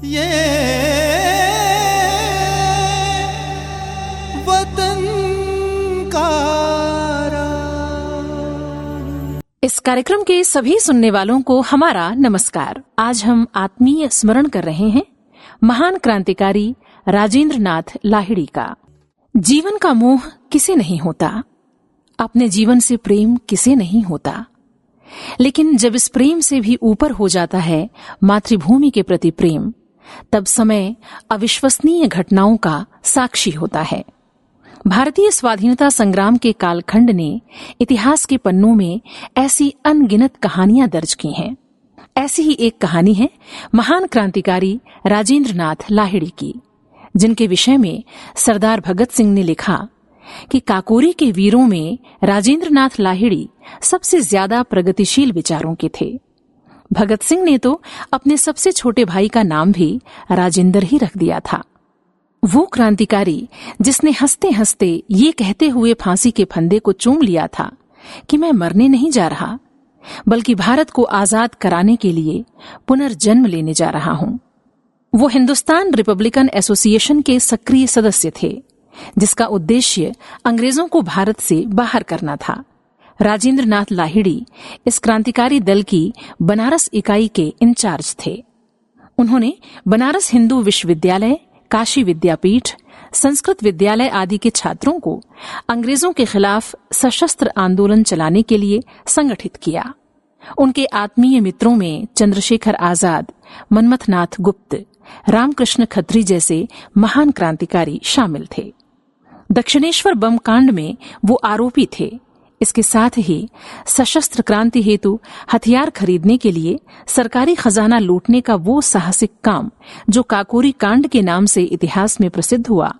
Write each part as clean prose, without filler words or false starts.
ये वतन का इस कार्यक्रम के सभी सुनने वालों को हमारा नमस्कार। आज हम आत्मीय स्मरण कर रहे हैं महान क्रांतिकारी राजेंद्र नाथ लाहिड़ी का। जीवन का मोह किसे नहीं होता, अपने जीवन से प्रेम किसे नहीं होता, लेकिन जब इस प्रेम से भी ऊपर हो जाता है मातृभूमि के प्रति प्रेम, तब समय अविश्वसनीय घटनाओं का साक्षी होता है। भारतीय स्वाधीनता संग्राम के कालखंड ने इतिहास के पन्नों में ऐसी अनगिनत कहानियां दर्ज की हैं। ऐसी ही एक कहानी है महान क्रांतिकारी राजेंद्र नाथ लाहिड़ी की, जिनके विषय में सरदार भगत सिंह ने लिखा कि काकोरी के वीरों में राजेंद्र नाथ लाहिड़ी सबसे ज्यादा प्रगतिशील विचारों के थे। भगत सिंह ने तो अपने सबसे छोटे भाई का नाम भी राजेंद्र ही रख दिया था। वो क्रांतिकारी जिसने हंसते हंसते ये कहते हुए फांसी के फंदे को चूम लिया था कि मैं मरने नहीं जा रहा, बल्कि भारत को आजाद कराने के लिए पुनर्जन्म लेने जा रहा हूं। वो हिंदुस्तान रिपब्लिकन एसोसिएशन के सक्रिय सदस्य थे, जिसका उद्देश्य अंग्रेजों को भारत से बाहर करना था। राजेंद्र नाथ लाहिड़ी इस क्रांतिकारी दल की बनारस इकाई के इंचार्ज थे। उन्होंने बनारस हिंदू विश्वविद्यालय, काशी विद्यापीठ, संस्कृत विद्यालय आदि के छात्रों को अंग्रेजों के खिलाफ सशस्त्र आंदोलन चलाने के लिए संगठित किया। उनके आत्मीय मित्रों में चंद्रशेखर आजाद, मनमथनाथ गुप्त, रामकृष्ण खत्री जैसे महान क्रांतिकारी शामिल थे। दक्षिणेश्वर बम कांड में वो आरोपी थे। इसके साथ ही सशस्त्र क्रांति हेतु हथियार खरीदने के लिए सरकारी खजाना लूटने का वो साहसिक काम जो काकोरी कांड के नाम से इतिहास में प्रसिद्ध हुआ,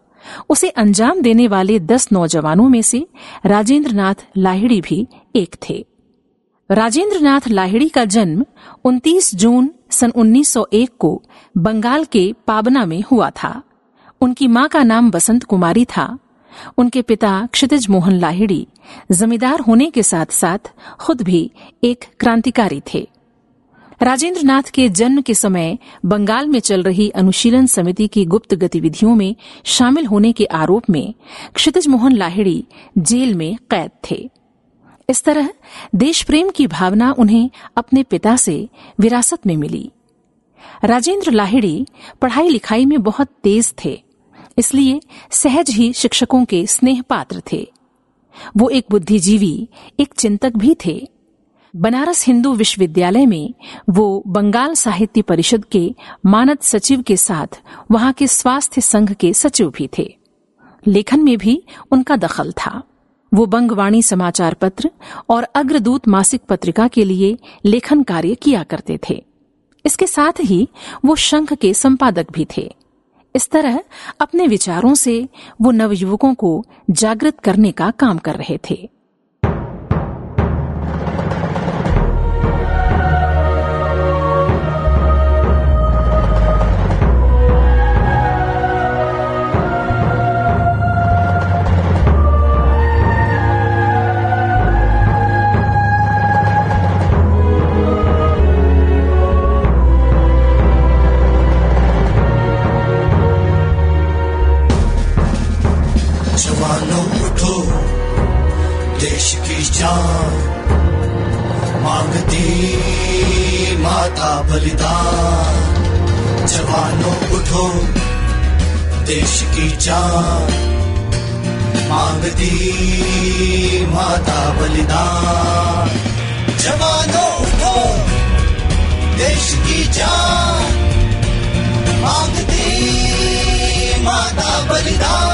उसे अंजाम देने वाले 10 नौजवानों में से राजेंद्र नाथ लाहिड़ी भी एक थे। राजेंद्र नाथ लाहिड़ी का जन्म 29 जून सन 1901 को बंगाल के पाबना में हुआ था। उनकी मां का नाम बसंत कुमारी था। उनके पिता क्षितिज मोहन लाहिड़ी जमींदार होने के साथ साथ खुद भी एक क्रांतिकारी थे। राजेंद्र नाथ के जन्म के समय बंगाल में चल रही अनुशीलन समिति की गुप्त गतिविधियों में शामिल होने के आरोप में क्षितिज मोहन लाहिड़ी जेल में कैद थे। इस तरह देश प्रेम की भावना उन्हें अपने पिता से विरासत में मिली। राजेंद्र लाहिड़ी पढ़ाई लिखाई में बहुत तेज थे, इसलिए सहज ही शिक्षकों के स्नेह पात्र थे। वो एक बुद्धिजीवी, एक चिंतक भी थे। बनारस हिंदू विश्वविद्यालय में वो बंगाल साहित्य परिषद के मानद सचिव के साथ वहां के स्वास्थ्य संघ के सचिव भी थे। लेखन में भी उनका दखल था। वो बंगवाणी समाचार पत्र और अग्रदूत मासिक पत्रिका के लिए लेखन कार्य किया करते थे। इसके साथ ही वो शंख के संपादक भी थे। इस तरह अपने विचारों से वो नवयुवकों को जागृत करने का काम कर रहे थे। मांगती माता बलिदान, जवानों उठो देश की जान, मांगती माता बलिदान, जवानों उठो देश की जान, मांगती माता बलिदान।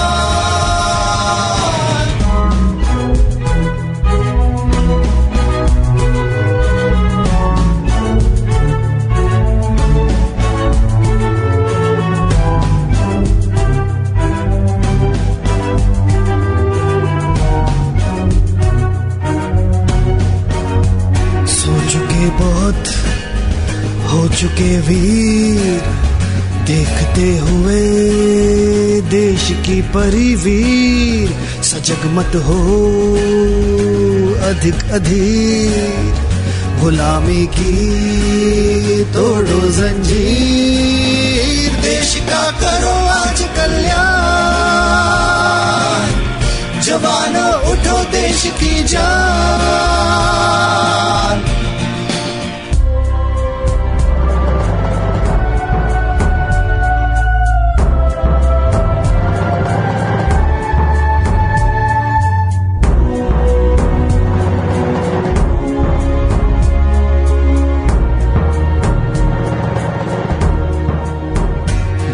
बहुत हो चुके वीर, देखते हुए देश की परिवीर, सजग मत हो अधिक अधिक, गुलामी की तोड़ो जंजीर, जवानों उठो देश की जान।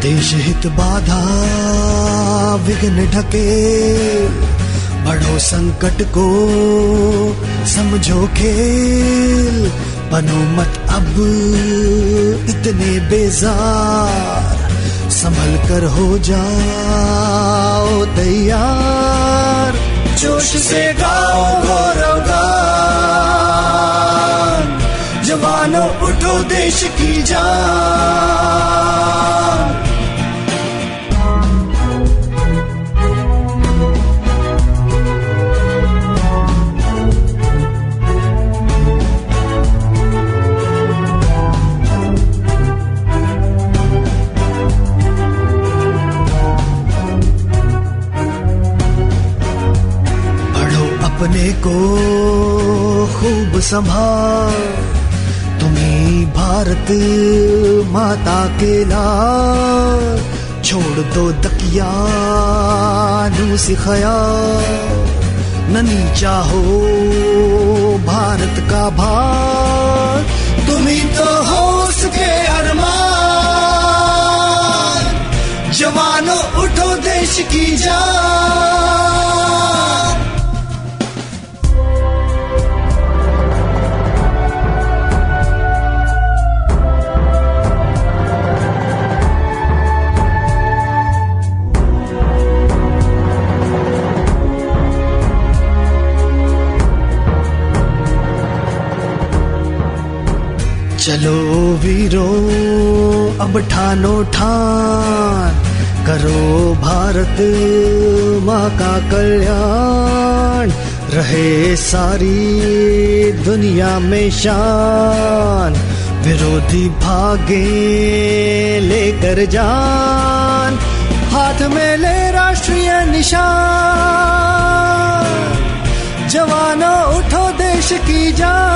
देश हित बाधा विघ्न ढके, बढ़ो संकट को समझो खेल, बनो मत अब इतने बेजार, संभल कर हो जाओ तैयार। जोश से गाओ गौरव गान, जवानों उठो देश की जान। अपने को खूब संभाल, तुम्हीं भारत माता के लाल, छोड़ दो दकियानूसी ख्याल, न नीचा हो भारत का भार, तुम्हीं तो हो उसके अरमान, जवानों उठो देश की जान। चलो वीरों अब ठानो ठान, करो भारत माँ का कल्याण, रहे सारी दुनिया में शान, विरोधी भागे लेकर जान, हाथ में ले राष्ट्रीय निशान, जवानों उठो देश की जान।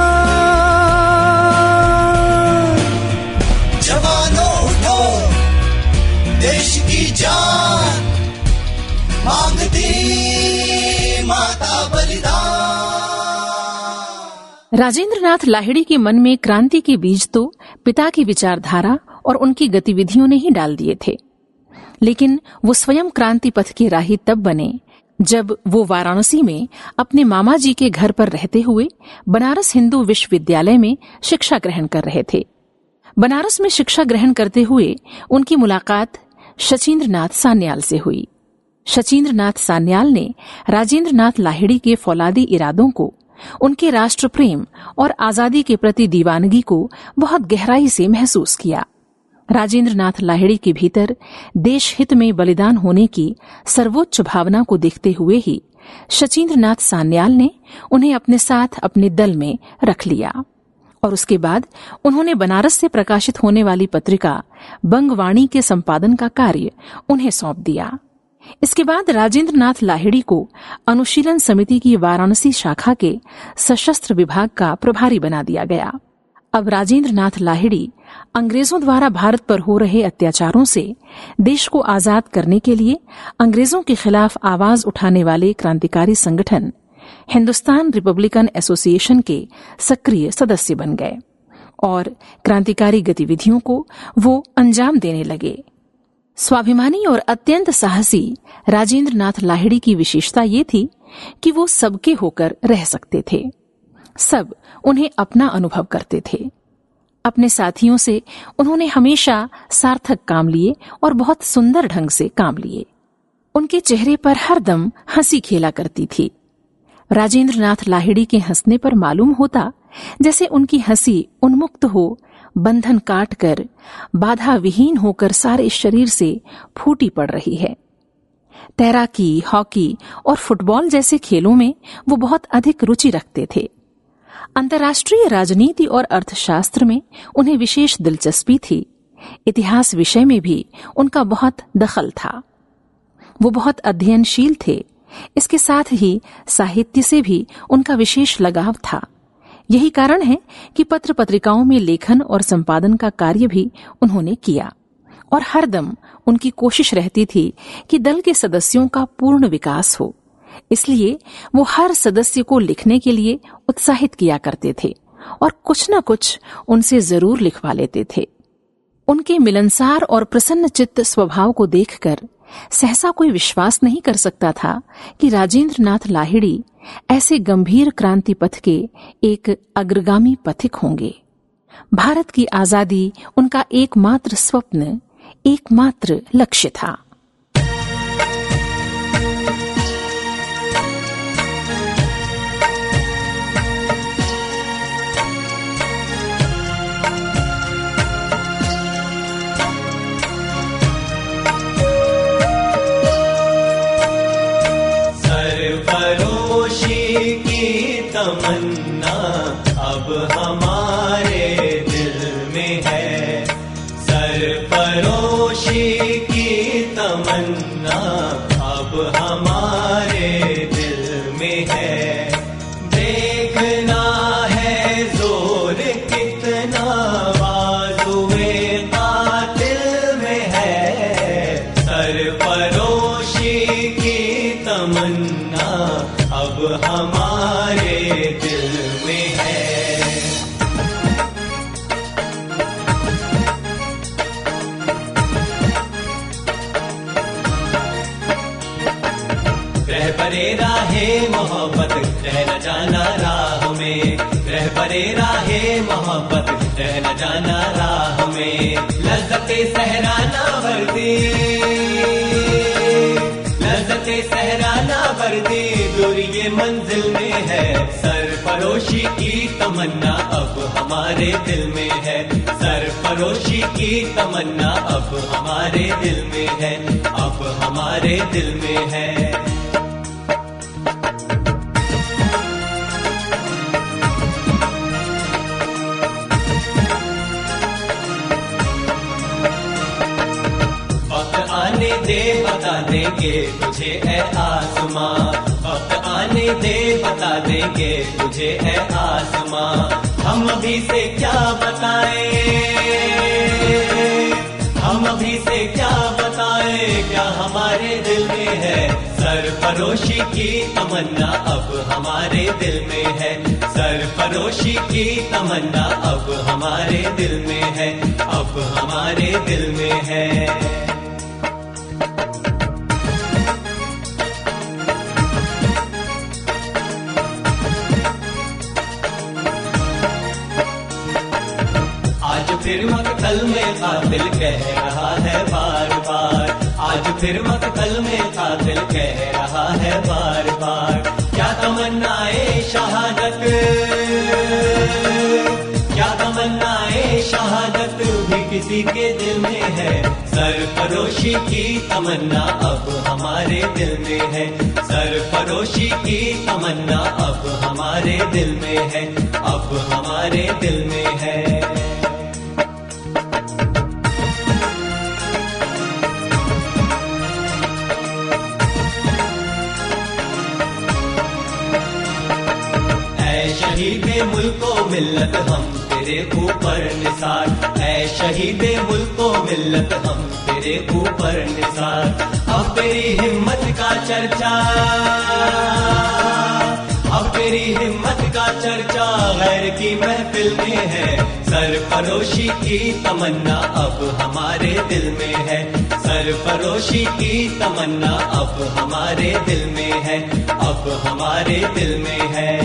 जवानों उठो देश की जान, मांगती माता बलिदान। राजेंद्र नाथ लाहिड़ी के मन में क्रांति के बीज तो पिता की विचारधारा और उनकी गतिविधियों ने ही डाल दिए थे, लेकिन वो स्वयं क्रांति पथ के राही तब बने जब वो वाराणसी में अपने मामा जी के घर पर रहते हुए बनारस हिंदू विश्वविद्यालय में शिक्षा ग्रहण कर रहे थे। बनारस में शिक्षा ग्रहण करते हुए उनकी मुलाकात शचीन्द्र नाथ सान्याल से हुई। शचीन्द्र नाथ सान्याल ने राजेंद्र नाथ लाहिड़ी के फौलादी इरादों को, उनके राष्ट्र प्रेम और आजादी के प्रति दीवानगी को बहुत गहराई से महसूस किया। राजेंद्र नाथ लाहिड़ी के भीतर देश हित में बलिदान होने की सर्वोच्च भावना को देखते हुए ही शचीन्द्र नाथ सान्याल ने उन्हें अपने साथ अपने दल में रख लिया और उसके बाद उन्होंने बनारस से प्रकाशित होने वाली पत्रिका बंगवाणी के संपादन का कार्य उन्हें सौंप दिया। इसके बाद राजेंद्र नाथ लाहिड़ी को अनुशीलन समिति की वाराणसी शाखा के सशस्त्र विभाग का प्रभारी बना दिया गया। अब राजेंद्र नाथ लाहिड़ी अंग्रेजों द्वारा भारत पर हो रहे अत्याचारों से देश को आजाद करने के लिए अंग्रेजों के खिलाफ आवाज उठाने वाले क्रांतिकारी संगठन हिंदुस्तान रिपब्लिकन एसोसिएशन के सक्रिय सदस्य बन गए और क्रांतिकारी गतिविधियों को वो अंजाम देने लगे। स्वाभिमानी और अत्यंत साहसी राजेंद्र नाथ लाहिड़ी की विशेषता ये थी कि वो सबके होकर रह सकते थे। सब उन्हें अपना अनुभव करते थे। अपने साथियों से उन्होंने हमेशा सार्थक काम लिए और बहुत सुंदर ढंग से काम लिए। उनके चेहरे पर हरदम हंसी खेला करती थी। राजेंद्र नाथ लाहिड़ी के हंसने पर मालूम होता जैसे उनकी हंसी उन्मुक्त हो, बंधन काट कर, बाधा विहीन होकर सारे शरीर से फूटी पड़ रही है। तैराकी, हॉकी और फुटबॉल जैसे खेलों में वो बहुत अधिक रुचि रखते थे। अंतर्राष्ट्रीय राजनीति और अर्थशास्त्र में उन्हें विशेष दिलचस्पी थी। इतिहास विषय में भी उनका बहुत दखल था। वो बहुत अध्ययनशील थे, इसके साथ ही साहित्य से भी उनका विशेष लगाव था। यही कारण है कि पत्र पत्रिकाओं में लेखन और संपादन का कार्य भी उन्होंने किया और हरदम उनकी कोशिश रहती थी कि दल के सदस्यों का पूर्ण विकास हो। इसलिए वो हर सदस्य को लिखने के लिए उत्साहित किया करते थे और कुछ न कुछ उनसे जरूर लिखवा लेते थे। उनके मिलनसार और प्रसन्न चित्त स्वभाव को देखकर सहसा कोई विश्वास नहीं कर सकता था कि राजेंद्र नाथ लाहिड़ी ऐसे गंभीर क्रांति पथ के एक अग्रगामी पथिक होंगे। भारत की आजादी उनका एकमात्र स्वप्न, एकमात्र लक्ष्य था। तमन्ना अब हमारे दिल में है, सरफरोशी की तमन्ना अब हमारे दिल में है। देखना है जोर कितना बाजुए कातिल में है, सरफरोशी की तमन्ना अब हमारे दिल में है। रहबरे राहे मोहब्बत रह न जाना राह में, रहबरे राहे मोहब्बत रह न जाना राह में। लज़्ज़ते सहराना वर्दी, लज़्ज़ते सहराना वर्दी दूरी ये मंजिल में है, सरफरोशी की तमन्ना अब हमारे दिल में है, सरफरोशी की तमन्ना अब हमारे दिल में है, अब हमारे दिल में है। दे बता देंगे तुझे ए आसमां, वक्त आने दे बता देंगे तुझे ए आसमां। हम अभी से क्या बताएं, हम अभी से क्या बताएं, क्या हमारे दिल में है, सरफरोशी की तमन्ना अब हमारे दिल में है, सरफरोशी की तमन्ना अब हमारे दिल में है, अब हमारे दिल में है। फिर मकतल में कातिल कह रहा है बार बार, आज फिर मकतल में कातिल कह रहा है बार बार। क्या तमन्नाए शहादत, क्या तमन्नाए शहादत भी किसी के दिल में है, सरफरोशी की तमन्ना अब हमारे दिल में है, सरफरोशी की तमन्ना अब हमारे दिल में है, अब हमारे दिल में है। शहीदे मुल्को मिल्लत हम तेरे ऊपर निसार, ऐ शहीदे मुल्को मिल्लत हम तेरे ऊपर निसार। अब तेरी हिम्मत का चर्चा, अब तेरी हिम्मत का चर्चा गैर की महफिल में है, सरफरोशी की तमन्ना अब हमारे दिल में है, सरफरोशी की तमन्ना अब हमारे दिल में है, अब हमारे दिल में है।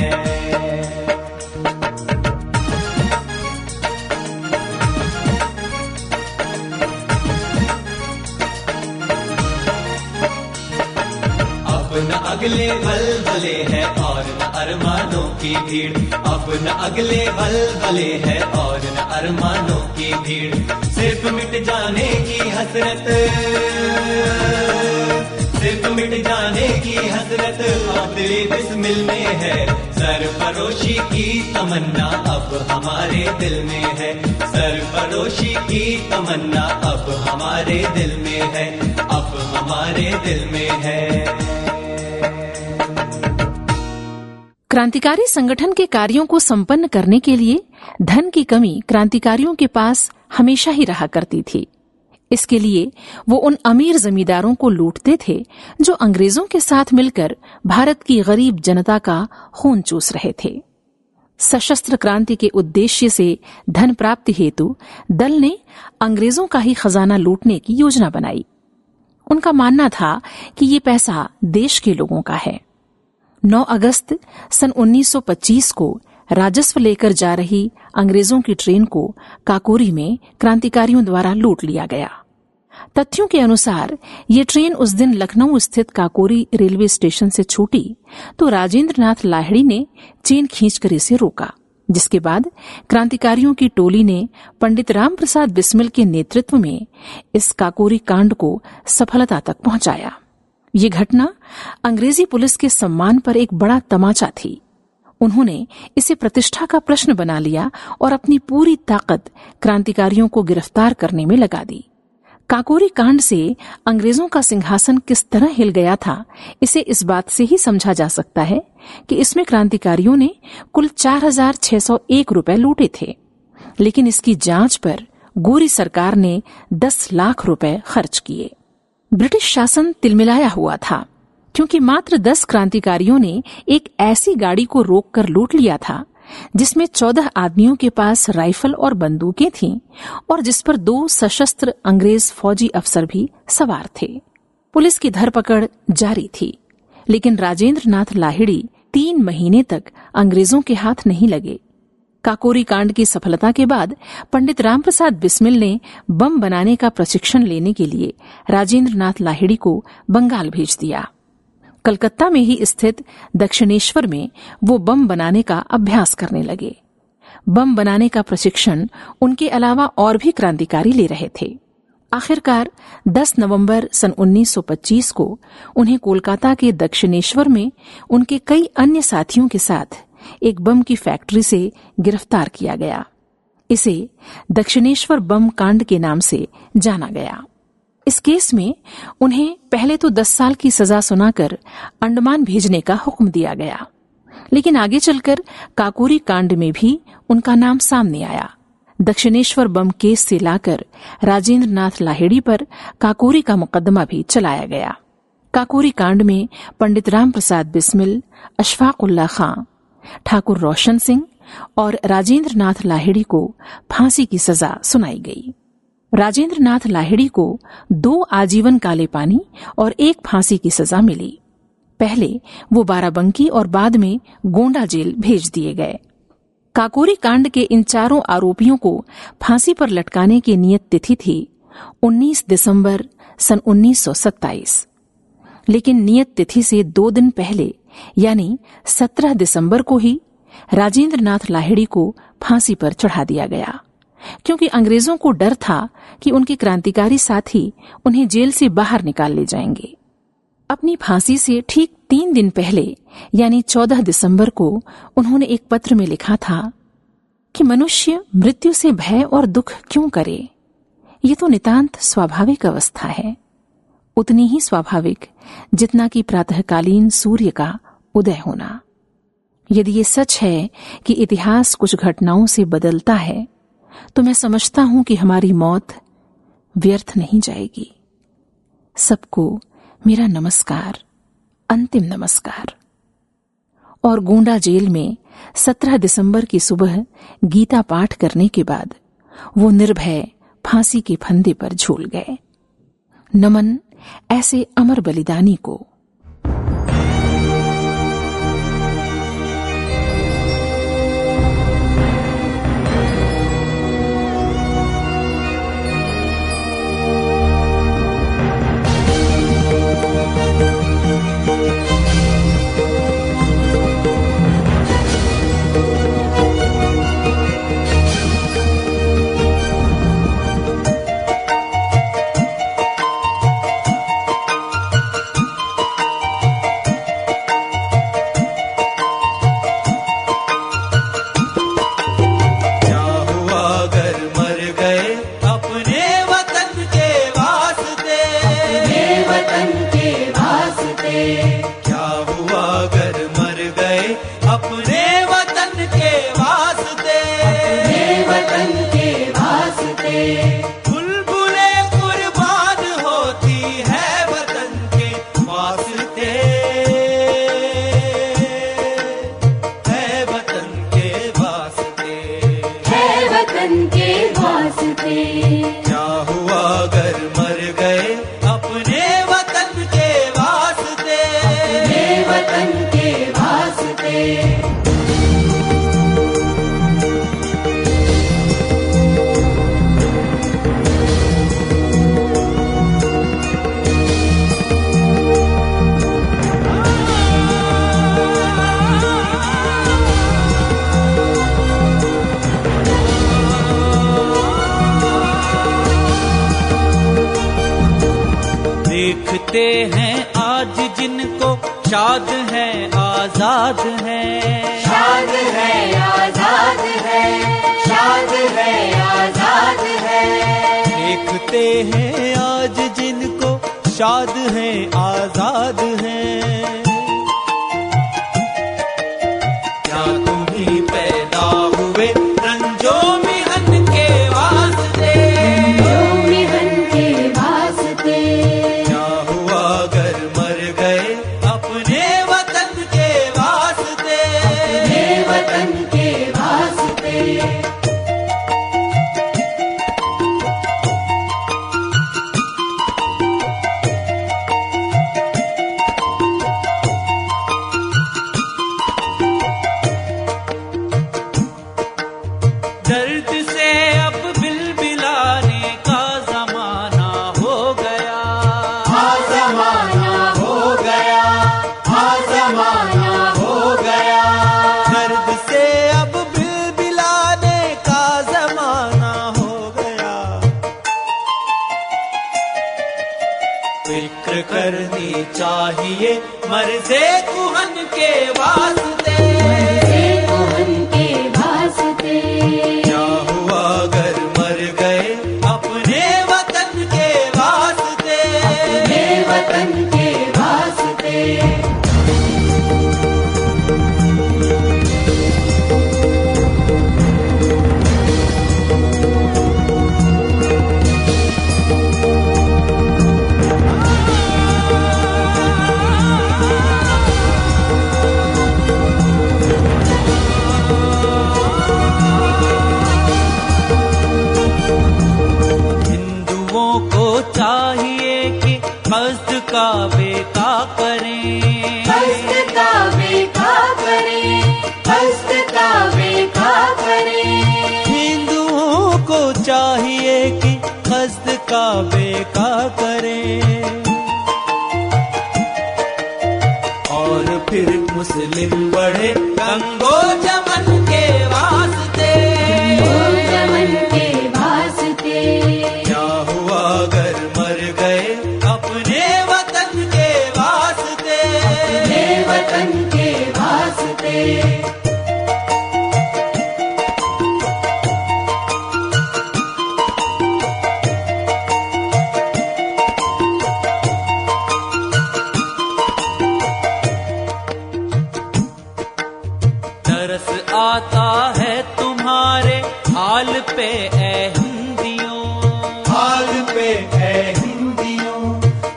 न अगले बलबले है और न अरमानों की भीड़, अब न अगले बलबले है और न अरमानों की भीड़। सिर्फ मिट जाने की हसरत, सिर्फ मिट जाने की हसरत दिल बिस्मिल में है, सरफरोशी की तमन्ना अब हमारे दिल में है, सरफरोशी की तमन्ना अब हमारे दिल में है, अब हमारे दिल में है। क्रांतिकारी संगठन के कार्यों को संपन्न करने के लिए धन की कमी क्रांतिकारियों के पास हमेशा ही रहा करती थी। इसके लिए वो उन अमीर जमींदारों को लूटते थे जो अंग्रेजों के साथ मिलकर भारत की गरीब जनता का खून चूस रहे थे। सशस्त्र क्रांति के उद्देश्य से धन प्राप्ति हेतु दल ने अंग्रेजों का ही खजाना लूटने की योजना बनाई। उनका मानना था कि ये पैसा देश के लोगों का है। 9 अगस्त सन 1925 को राजस्व लेकर जा रही अंग्रेजों की ट्रेन को काकोरी में क्रांतिकारियों द्वारा लूट लिया गया। तथ्यों के अनुसार ये ट्रेन उस दिन लखनऊ स्थित काकोरी रेलवे स्टेशन से छूटी तो राजेंद्र नाथ लाहिड़ी ने चेन खींचकर इसे रोका, जिसके बाद क्रांतिकारियों की टोली ने पंडित राम प्रसाद बिस्मिल के नेतृत्व में इस काकोरी कांड को सफलता तक पहुंचाया। ये घटना अंग्रेजी पुलिस के सम्मान पर एक बड़ा तमाचा थी। उन्होंने इसे प्रतिष्ठा का प्रश्न बना लिया और अपनी पूरी ताकत क्रांतिकारियों को गिरफ्तार करने में लगा दी। काकोरी कांड से अंग्रेजों का सिंहासन किस तरह हिल गया था, इसे इस बात से ही समझा जा सकता है कि इसमें क्रांतिकारियों ने कुल 4,601 रुपए लूटे थे, लेकिन इसकी जांच पर गोरी सरकार ने 10 लाख रुपए खर्च किए। ब्रिटिश शासन तिलमिलाया हुआ था, क्योंकि मात्र 10 क्रांतिकारियों ने एक ऐसी गाड़ी को रोककर लूट लिया था जिसमें 14 आदमियों के पास राइफल और बंदूकें थीं और जिस पर 2 सशस्त्र अंग्रेज फौजी अफसर भी सवार थे। पुलिस की धरपकड़ जारी थी, लेकिन राजेंद्र नाथ लाहिड़ी 3 महीने तक अंग्रेजों के हाथ नहीं लगे। काकोरी कांड की सफलता के बाद पंडित रामप्रसाद बिस्मिल ने बम बनाने का प्रशिक्षण लेने के लिए राजेंद्र नाथ लाहिड़ी को बंगाल भेज दिया। कलकत्ता में ही स्थित दक्षिणेश्वर में वो बम बनाने का अभ्यास करने लगे। बम बनाने का प्रशिक्षण उनके अलावा और भी क्रांतिकारी ले रहे थे। आखिरकार 10 नवंबर सन 1925 को उन्हें कोलकाता के दक्षिणेश्वर में उनके कई अन्य साथियों के साथ एक बम की फैक्ट्री से गिरफ्तार किया गया। इसे दक्षिणेश्वर बम कांड के नाम से जाना गया। इस केस में उन्हें पहले तो 10 साल की सजा सुनाकर अंडमान भेजने का हुक्म दिया गया, लेकिन आगे चलकर काकोरी कांड में भी उनका नाम सामने आया। दक्षिणेश्वर बम केस से लाकर राजेंद्र नाथ लाहिड़ी पर काकोरी का मुकदमा भी चलाया गया। काकोरी कांड में पंडित राम प्रसाद बिस्मिल, अशफाकुल्ला खां, ठाकुर रोशन सिंह और राजेंद्र नाथ लाहिड़ी को फांसी की सजा सुनाई गई। राजेंद्र नाथ लाहिड़ी को 2 आजीवन काले पानी और 1 फांसी की सजा मिली। पहले वो बाराबंकी और बाद में गोंडा जेल भेज दिए गए। काकोरी कांड के इन 4 आरोपियों को फांसी पर लटकाने की नियत तिथि थी 19 दिसंबर सन 1927, लेकिन नियत तिथि से 2 दिन पहले यानी 17 दिसंबर को ही राजेंद्र नाथ लाहिड़ी को फांसी पर चढ़ा दिया गया, क्योंकि अंग्रेजों को डर था कि उनके क्रांतिकारी साथी उन्हें जेल से बाहर निकाल ले जाएंगे। अपनी फांसी से ठीक 3 दिन पहले यानी 14 दिसंबर को उन्होंने एक पत्र में लिखा था कि मनुष्य मृत्यु से भय और दुख क्यों करे, ये तो नितांत स्वाभाविक अवस्था है, उतनी ही स्वाभाविक जितना कि प्रातःकालीन सूर्य का उदय होना। यदि ये सच है कि इतिहास कुछ घटनाओं से बदलता है, तो मैं समझता हूं कि हमारी मौत व्यर्थ नहीं जाएगी। सबको मेरा नमस्कार, अंतिम नमस्कार। और गोंडा जेल में 17 दिसंबर की सुबह गीता पाठ करने के बाद वो निर्भय फांसी के फंदे पर झूल गए। नमन ऐसे अमर बलिदानी को। क्या हुआ अगर मर गए वास्ते। क्या हुआ अगर मर गए अपने वतन के वास्ते, अपने वतन के वास्ते। देखते हैं आज जिनको शाद है आजाद है, शाद है आजाद है, शाद है आजाद है। देखते हैं आज जिनको शाद है आजाद है। क्या तुम ही पैदा हुए रंजो मिहन के वास्ते, जो मिहन के वास्ते। क्या हुआ अगर मर गए अपने वतन के वास्ते, अपने वतन के वास्ते। दर्द से अब बिलबिलाने का जमाना हो गया, हाँ जमाना हो गया, हाँ जमाना हो गया। दर्द से अब बिलबिलाने का जमाना हो गया। फिक्र करनी चाहिए मर्ज़े कुहन के वास्ते, मर्ज़े कुहन के वास्ते। क्या हुआ अगर मर गए अपने वतन के वास्ते, अपने वतन के वास्ते। हिंदुओं को चाहिए कि मस्द का बेका करें, हस्त का बेखा करें, हस्त का बेखा करें। हिंदुओं को चाहिए कि मस्द का बेका करें। और फिर मुस्लिम बढ़े गंगो जमन के वास्ते, ओ जमन के वास्ते। क्या हुआ अगर मर गए अपने वतन के वास्ते, अपने वतन के वास्ते। तरस आता है तुम्हारे हाल पे ए हिंदियों, हाल पे ए हिंदियों,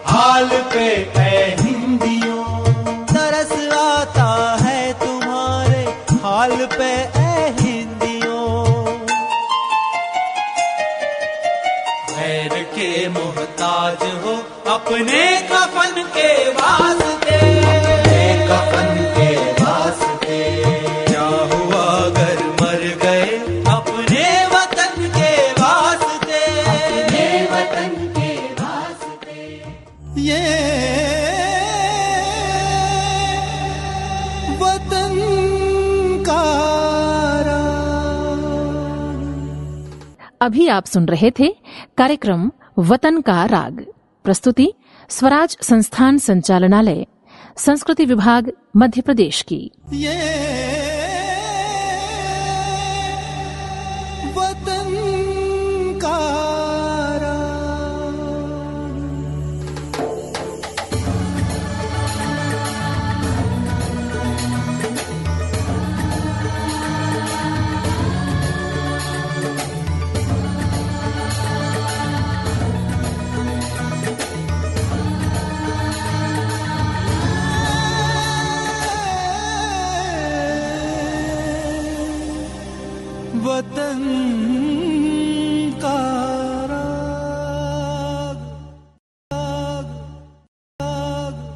हाल पे ए हिंदियों। तरस आता है तुम्हारे हाल पे ए हिंदियों। खैर के मोहताज हो अपने कफन के वास्ते, कफन के वास्ते। क्या हुआ अगर मर गए अपने वतन के वास्ते, अपने वतन के वास्ते। ये वतन का राग। अभी आप सुन रहे थे कार्यक्रम वतन का राग। प्रस्तुति स्वराज संस्थान संचालनालय, संस्कृति विभाग, मध्य प्रदेश की। ये वतन का राग। वतन का